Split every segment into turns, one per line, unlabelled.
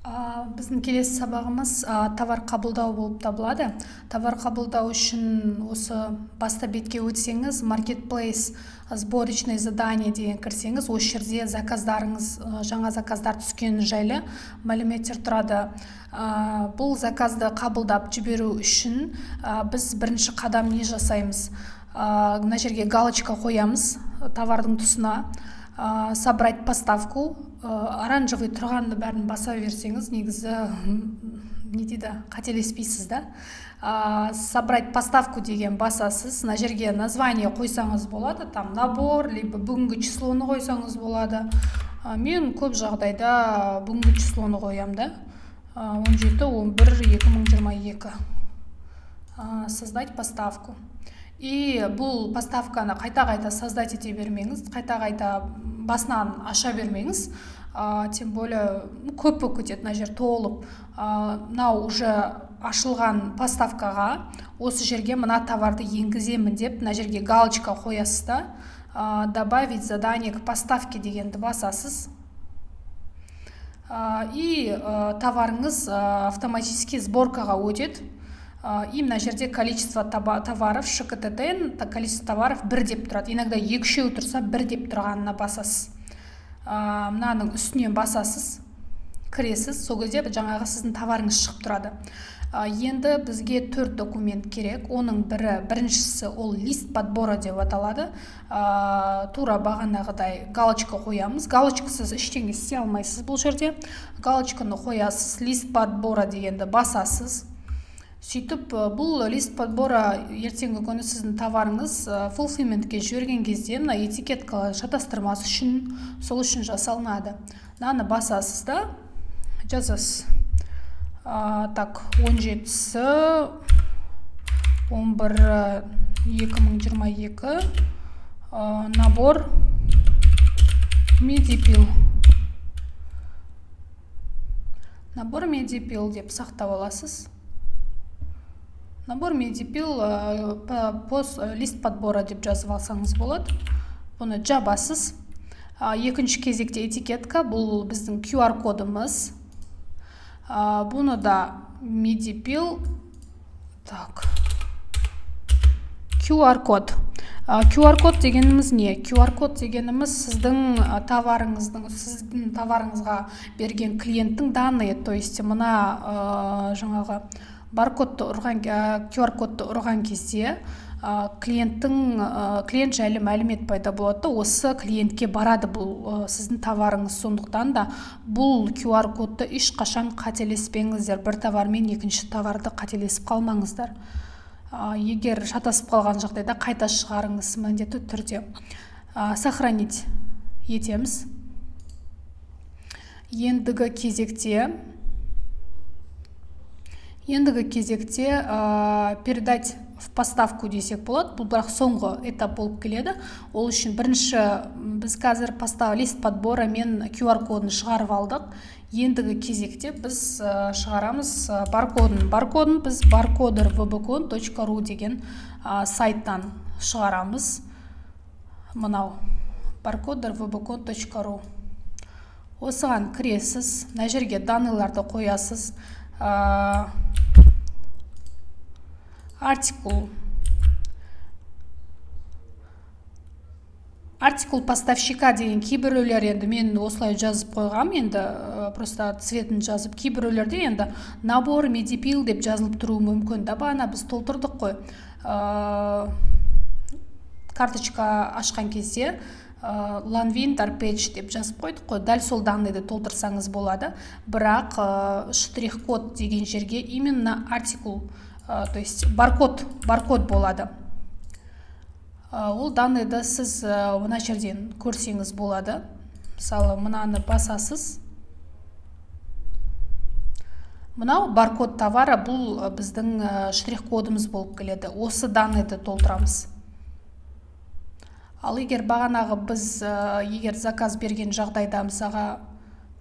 Біздің келесі сабағымыз товар қабылдау болып табылады. Товар қабылдау үшін осы баста бетке өтсеңіз, marketplace сборочное задание деген кірсеңіз, осы жерде заказдарыңыз, жаңа заказдар түскен жайлы мәліметтер тұрады. Бұл заказды қабылдап жіберу үшін біз бірінші қадам не жасаймыз? Мына жерге галочка қоямыз товардың тұсына. Собрать поставку, оранжевый тұрғанды бәрін баса берсеңіз, негізі не дейді, қателеспейсіз да. Собрать поставку деген басасыз, мына жерге название қойсаңыз болады, там набор, либо бүгінгі числоны қойсаңыз болады. Мен көп жағдайда бүгінгі числоны қоям да. 17-11-2022. Создать поставку. И бұл поставканы қайта-қайта создать ете бермеңіз, қайта-қайта басынан аша бермеңіз, тем более көп болып кетеді, мына жер толып. Мынау уже ашылған поставкаға осы жерге мына товарды енгіземін деп, мына жерге галочка қоясыз да, добавить задание к поставке дегенді басасыз. И товарыңыз автоматически сборкаға өтеді. И мына жерде количество товаров, ШКТТН, количество товаров 1 деп тұрады. Иногда 2-шеу тұрса 1 деп тұрғанына басасыз. Мынаның үстінен басасыз, кіресіз, сол кезде жаңағы сіздің товарыңыз шығып тұрады. Енді бізге 4 документ керек. Оның біріншісі ол лист подбора деп аталады. Тура бағанағыдай галочка қоямыз. Галочкасыз ештеңе істей алмайсыз бұл жерде. Галочканы қоясыз, лист подбора дегенді басасыз. Сөйтіп, бұл лист подбора ертеңгі күні сіздің товарыңыз fulfillmentке жіберген кезде мына этикеткалы шатастырмас үшін, сол үшін жасалынады. Мынаны басасыз да, жазасыз. Так, 17-сі 11-2022 набор медипил. Набор медипил деп сақтап аласыз. Набор медипил лист подбора деп жазып алсаңыз болады. Бұны жабасыз. Екінші кезекте этикетка, бұл біздің QR кодымыз. Бұны да медипил. Так. QR код. QR код дегеніміз не? QR код дегеніміз сіздің товарыңызға берген клиенттің данные, то есть мына жаңағы QR кодты ұрған кезде клиент жайлы мәлімет пайда болады. Осы клиентке барады бұл сіздің товарыңыз. Сондықтан да бұл QR кодты ешқашан қателеспеңіздер. Бір товармен екінші товарды қателесіп қалмаңыздар. Егер шатасып қалған жағдайда қайта шығарыңыз міндетті түрде. Сохранить етеміз. Ендігі кезекте передать в поставку десек болады. Бұл бірақ соңғы этап болып келеді. Ол үшін бірінші біз қазір лист подбора мен QR кодын шығарып алдық. Ендігі кезекте біз шығарамыз баркодын. Баркодын біз barcoder.vbcon.ru деген сайттан шығарамыз. Мынау barcoder.vbcon.ru. Осыған кіресіз, мына жерге данныйларды қоясыз. Артикул поставщика деген кейбіреулер енді мен осылай жазып қойғам, енді просто цветін жазып, кейбіреулерде енді набор медипил деп жазылып тұруы мүмкін. Бағана біз толтырдық қой. Карточка ашқан кезде Lanvin Tarpech деп жазып қойдық қой. Дәл сол данныйды толтырсаңыз болады. Бірақ штрих-код деген жерге именно артикул, то есть баркод болады. Ол данныйды сіз мына жерден көрсеңіз болады. Мысалы, мынаны басасыз. Мынау баркод товары, бұл біздің штрих-кодымыз болып келеді. Осы данныйды толтырамыз. Ал егер бағанағы біз заказ берген жағдайда, мысалға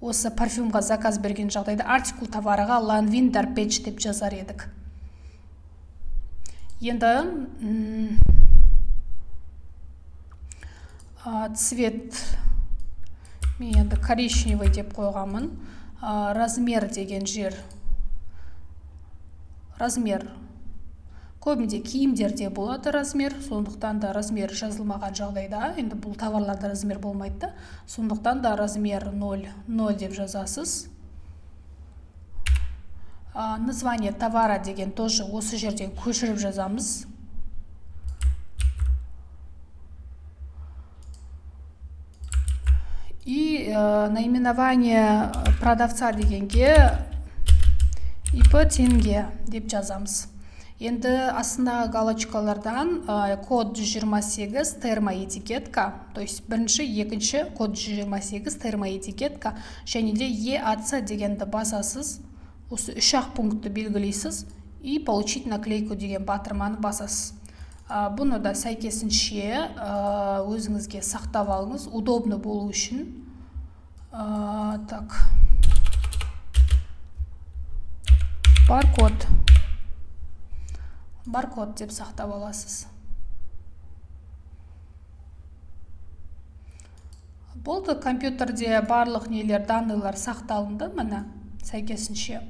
осы парфюмға заказ берген жағдайда артикул товарыға Lanvin Tarpech деп жазар едік. Енді цвет мен енді коричневый деп қойғамын. размер деген жер. Размер. Көбінде киімдерде болады размер, сондықтан да размер жазылмаған жағдайда, енді бұл товарларда размер болмайды, сондықтан да размер 0 деп жазасыз. Название товара деген тоже осы жерден көшіріп жазамыз. И наименование продавца дегенге ИП тенге деп жазамыз. Енді астындағы галочкалардан код 128 термоэтикетка, то есть бірінші, екінші код 128 термоэтикетка, және де ЕАЦ дегенді басасыз, осы 3-ақ пунктті белгілейсіз, и получить наклейку деген батырманы басасыз. Бұны да сәйкесінше өзіңізге сақтап алыңыз, удобны болу үшін. Так. Баркод деп сақтап аласыз. Болды, компьютерде барлық нелер, данныйлар сақталынды, міне, сәйкесінше.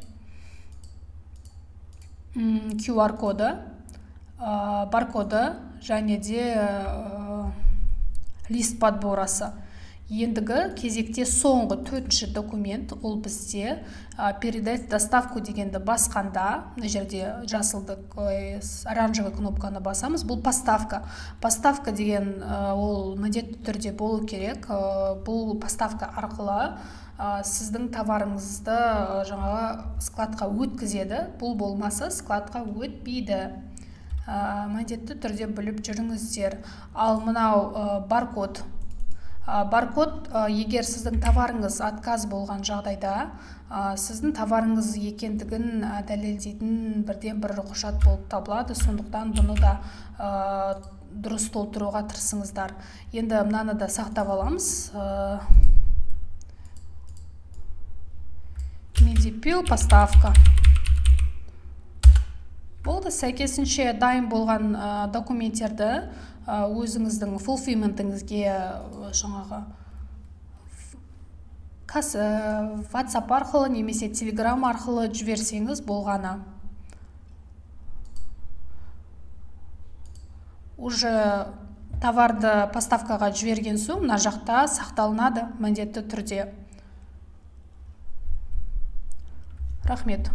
QR коды, баркоды, және де лист подборасы. Ендігі кезекте соңғы 4-ші документ, ол бізде передать доставку дегенді басқанда, мына жерде жасылдық оранжевый кнопканы басамыз, бұл поставка. Поставка деген ол міндетті түрде болу керек. Бұл поставка арқылы сіздің товарыңызды жаңағы складқа өткізеді. Бұл болмаса складқа өтпейді. Міндетті түрде біліп жүріңіздер. Ал мынау баркод. Баркод, егер сіздің товарыңыз отказ болған жағдайда, сіздің товарыңыз екендігін дәлелдейтін бірден-бір құжат болып табылады, сондықтан бұны да дұрыс толтыруға тырысыңыздар. Енді мынаны да сақтап аламыз. Медипил, поставка. Болды, сәйкесінше дайын болған документтерді өзіңіздің fulfillmentіңізге жаңағы WhatsApp арқылы немесе Telegram арқылы жіберсеңіз болғаны. Уже товарды поставкаға жіберген соң, мына жақта сақталынады міндетті түрде. Рахмет.